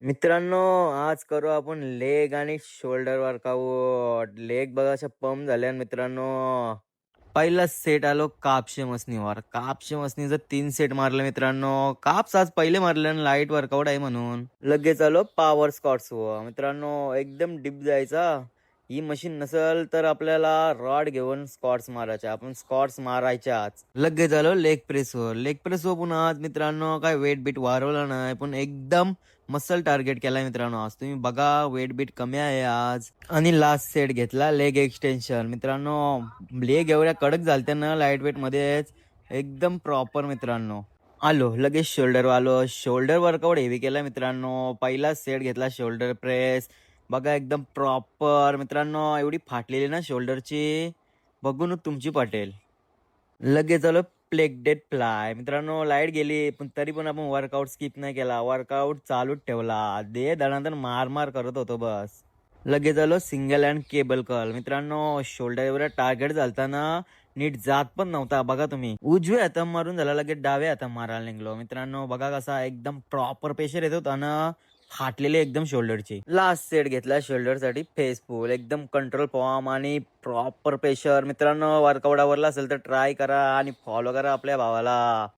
मित्रांनो, आज करू आपण लेग आणि शोल्डर वर्कआउट. लेग बघा अशा पंप झाल्या मित्रांनो. पहिला सेट आलो कापशे मसनीवर. कापशे मसनीचं 3 सेट मारले मित्रांनो. काप्स आज पहिले मारले आणि लाईट वर्कआउट आहे म्हणून. लगेच आलो पॉवर स्क्वॉट्सवर. मित्रांनो एकदम डीप जायचा. ही मशीन नसेल तर आपल्याला रॉड घेऊन स्क्वॉट्स मारायचे. आपण स्क्वॉट्स मारायच्याच. लगेच आलो लेग प्रेसवर. लेग प्रेसवर पुन्हा आज मित्रांनो काय वेट बीट वाढवलं नाही, पण एकदम मसल टार्गेट केलाय मित्रांनो. आज तुम्ही बघा वेट बीट कमी आहे आज. आणि लास्ट सेट घेतला लेग एक्सटेन्शन. मित्रांनो लेग एवढ्या कडक झालत्या ना लाईट वेट मध्येच, एकदम प्रॉपर मित्रांनो. आलो लगेच शोल्डर आलो. शोल्डर वर्कआउट हेवी केला मित्रांनो. पहिला सेट घेतला शोल्डर प्रेस. बघा एकदम प्रॉपर मित्रांनो. एवढी फाटलेली ना शोल्डरची, बघून तुमची पटेल. लगेच आलो प्लेग डेट फ्लाय. मित्रांनो लाईट गेली पण तरी पण आपण वर्कआउट स्किप नाही केला. वर्कआउट चालूच ठेवला. दे दणादण मार मार करत होतो बस. लगेच आलो सिंगल हँड केबल कर्ल. मित्रांनो शोल्डर एवढा टार्गेट झालता ना, नीट जात पण नव्हता. बघा तुम्ही उजव्या हातात मारून झाला लगेच डाव्या हातात मारायला निघलो. मित्रांनो बघा कसा एकदम प्रॉपर प्रेशर येत होता ना, फाटलेले एकदम शोल्डरचे. लास्ट सेट घेतला शोल्डरसाठी फेस पुल. एकदम कंट्रोल फॉर्म आणि प्रॉपर प्रेशर. मित्रांनो वर्कआउट आवरला असेल तर ट्राय करा आणि फॉलो करा आपल्या भावाला.